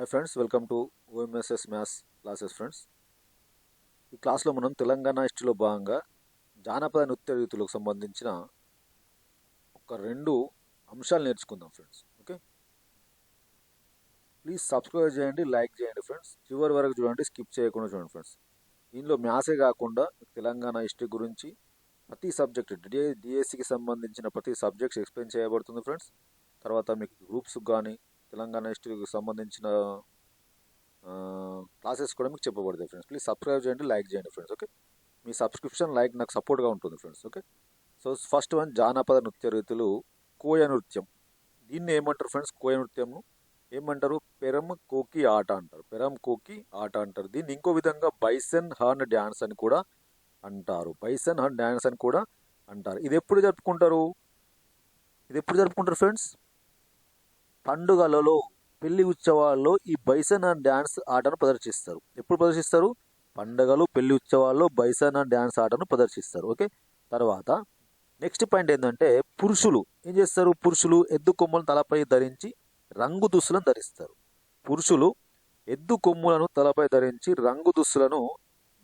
Hi friends, welcome to OMSS maths classes friends. ఈ క్లాస్లో మనం తెలంగాణ హిస్టరీలో భాగంగా జానపద నృత్య రీతులకు సంబంధించిన ఒక రెండు అంశాలు నేర్చుకుందాం ఫ్రెండ్స్. ఓకే, ప్లీజ్ సబ్స్క్రైబ్ చేయండి, లైక్ చేయండి ఫ్రెండ్స్. చివరి వరకు చూడండి, స్కిప్ చేయకుండా చూడండి ఫ్రెండ్స్. దీనిలో మ్యాథ్సే కాకుండా తెలంగాణ హిస్టరీ గురించి ప్రతి సబ్జెక్ట్ డిఎస్సికి సంబంధించిన ప్రతి సబ్జెక్ట్స్ ఎక్స్ప్లెయిన్ చేయబడుతుంది ఫ్రెండ్స్. తర్వాత మీకు గ్రూప్స్కి కానీ తెలంగాణ హిస్టరీకి సంబంధించిన క్లాసెస్ కూడా మీకు చెప్పబడతాయి ఫ్రెండ్స్. ప్లీజ్ సబ్స్క్రైబ్ చేయండి, లైక్ చేయండి ఫ్రెండ్స్. ఓకే, మీ సబ్స్క్రిప్షన్ లైక్ నాకు సపోర్ట్గా ఉంటుంది friends. Okay, so first one జానపద నృత్య రీతులు కోయ నృత్యం. దీన్ని ఏమంటారు ఫ్రెండ్స్? కోయ నృత్యం ఏమంటారు? పెరం కోకి ఆట అంటారు. పెరం కోకి ఆట అంటారు. దీన్ని ఇంకో విధంగా బైసన్ హార్న్ డ్యాన్స్ అని కూడా అంటారు. బైసన్ హార్న్ డ్యాన్స్ అని కూడా అంటారు. ఇది ఎప్పుడు జరుపుకుంటారు ఫ్రెండ్స్? పండుగలలో, పెళ్లి ఉత్సవాల్లో ఈ బైసన్ అండ్ డ్యాన్స్ ఆటను ప్రదర్శిస్తారు. ఎప్పుడు ప్రదర్శిస్తారు? పండుగలు, పెళ్లి ఉత్సవాల్లో బైసన్ అండ్ డ్యాన్స్ ఆటను ప్రదర్శిస్తారు. ఓకే, తర్వాత నెక్స్ట్ పాయింట్ ఏంటంటే పురుషులు ఏం చేస్తారు? పురుషులు ఎద్దు కొమ్ములను తలపై ధరించి రంగు దుస్తులను ధరిస్తారు. పురుషులు ఎద్దు కొమ్ములను తలపై ధరించి రంగు దుస్తులను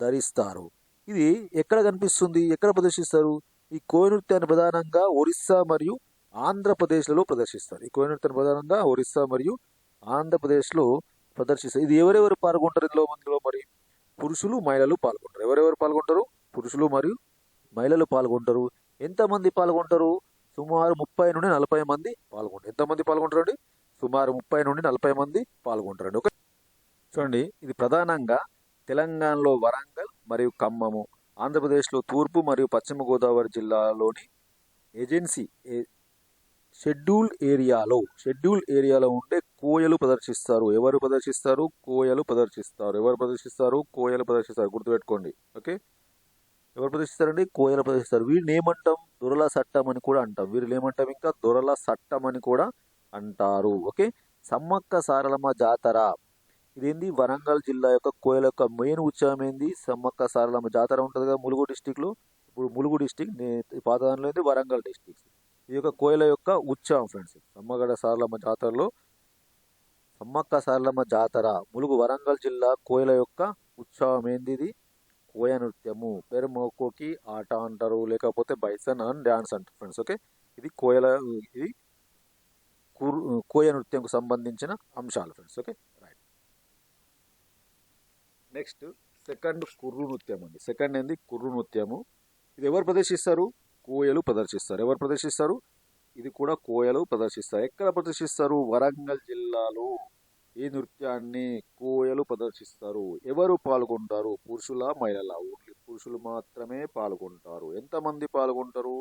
ధరిస్తారు. ఇది ఎక్కడ కనిపిస్తుంది? ఎక్కడ ప్రదర్శిస్తారు? ఈ కోయ నృత్యాన్ని ప్రధానంగా ఒరిస్సా మరియు ఆంధ్రప్రదేశ్లలో ప్రదర్శిస్తారు. ఈ కోయ నృత్యాన్ని ప్రధానంగా ఒరిస్సా మరియు ఆంధ్రప్రదేశ్లో ప్రదర్శిస్తారు. ఇది ఎవరెవరు పాల్గొంటారు? ఇందులో మరి పురుషులు, మహిళలు పాల్గొంటారు. ఎవరెవరు పాల్గొంటారు? పురుషులు మరియు మహిళలు పాల్గొంటారు. ఎంతమంది పాల్గొంటారు? సుమారు 30 నుండి 40 మంది పాల్గొంటారు. ఎంతమంది పాల్గొంటారండి? సుమారు 30 నుండి 40 మంది పాల్గొంటారండి. ఓకే, చూడండి, ఇది ప్రధానంగా తెలంగాణలో వరంగల్ మరియు ఖమ్మము, ఆంధ్రప్రదేశ్లో తూర్పు మరియు పశ్చిమ గోదావరి జిల్లాలోని ఏజెన్సీ షెడ్యూల్ ఏరియాలో ఉండే కోయలు ప్రదర్శిస్తారు. ఎవరు ప్రదర్శిస్తారు? కోయలు ప్రదర్శిస్తారు. కోయలు ప్రదర్శిస్తారు. గుర్తుపెట్టుకోండి. ఓకే, ఎవరు ప్రదర్శిస్తారండి? కోయలు ప్రదర్శిస్తారు. వీరిని ఏమంటాం? దొరల చట్టం అని కూడా అంటాం. వీరిని ఏమంటాం? ఇంకా దొరల చట్టం అని కూడా అంటారు. ఓకే, సమ్మక్క సారలమ్మ జాతర. ఇదేంది? వరంగల్ జిల్లా యొక్క కోయల యొక్క మెయిన్ ఉత్సవం ఏంది? సమ్మక్క సారలమ్మ జాతర ఉంటుంది కదా ములుగు డిస్టిక్లో. ఇప్పుడు ములుగు డిస్టిక్, పాత దానిలో ఏంది? వరంగల్ డిస్టిక్. ఈ యొక్క కోయల యొక్క ఉత్సవం ఫ్రెండ్స్. సమ్మక్క సారలమ్మ జాతర ములుగు వరంగల్ జిల్లా కోయల యొక్క ఉత్సవం ఏంది? ఇది కోయ నృత్యము. పెరుమోకోకి ఆట అంటారు, లేకపోతే బైసన్ అండ్ డ్యాన్స్ అంటారు ఫ్రెండ్స్. ఓకే, ఇది కోయ నృత్యంకు సంబంధించిన అంశాలు friends. Okay, right. Next second కుర్రు నృత్యం అండి. సెకండ్ ఏంది? కుర్రు నృత్యము. ఇది ఎవరు ప్రదర్శిస్తారు? కోయలు ప్రదర్శిస్తారు. ఎవరు ప్రదర్శిస్తారు? ఇది కూడా కోయలు ప్రదర్శిస్తారు. ఎక్కడ ప్రదర్శిస్తారు? వరంగల్ జిల్లాలో ఈ నృత్యాన్ని కోయలు ప్రదర్శిస్తారు. ఎవరు పాల్గొంటారు? పురుషుల, మహిళల? ఓన్లీ పురుషులు మాత్రమే పాల్గొంటారు. ఎంతమంది పాల్గొంటారు?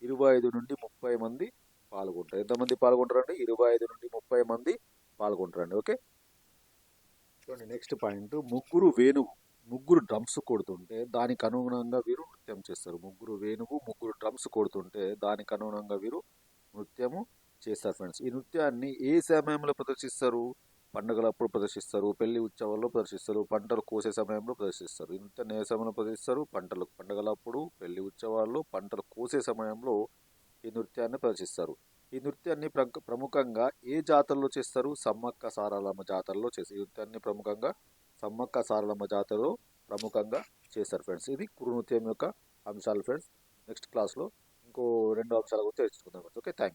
25 నుండి 30 మంది పాల్గొంటారు. ఎంతమంది పాల్గొంటారండి? 25 నుండి 30 మంది పాల్గొంటారండి. ఓకే, చూడండి, నెక్స్ట్ పాయింట్ ముగ్గురు వేణువు, ముగ్గురు డ్రమ్స్ కొడుతుంటే దానికి అనుగుణంగా వీరు నృత్యం చేస్తారు. ముగ్గురు డ్రమ్స్ కొడుతుంటే దానికి అనుగుణంగా వీరు నృత్యము చేస్తారు ఫ్రెండ్స్. ఈ నృత్యాన్ని ఏ సమయంలో ప్రదర్శిస్తారు? పండుగలప్పుడు ప్రదర్శిస్తారు, పెళ్లి ఉత్సవాల్లో ప్రదర్శిస్తారు, పంటలు కోసే సమయంలో ప్రదర్శిస్తారు. ఈ నృత్యాన్ని ఏ సమయంలో ప్రదర్శిస్తారు? పండుగలప్పుడు, పెళ్లి ఉత్సవాల్లో, పంటలు కోసే సమయంలో ఈ నృత్యాన్ని ప్రదర్శిస్తారు. ఈ నృత్యాన్ని ప్రముఖంగా ఏ జాతరలో చేస్తారు? సమ్మక్క సారలమ్మ జాతరలో చేస్తారు. ఈ నృత్యాన్ని ప్రముఖంగా సమ్మక్క సారలమ్మ జాతరలో ప్రముఖంగా చేస్తారు ఫ్రెండ్స్. ఇది కురు నృత్యం యొక్క అంశాలు ఫ్రెండ్స్. నెక్స్ట్ క్లాస్లో ఇంకో 2 అంశాల గురించి తెలుసుకుందాం. Okay, thank you.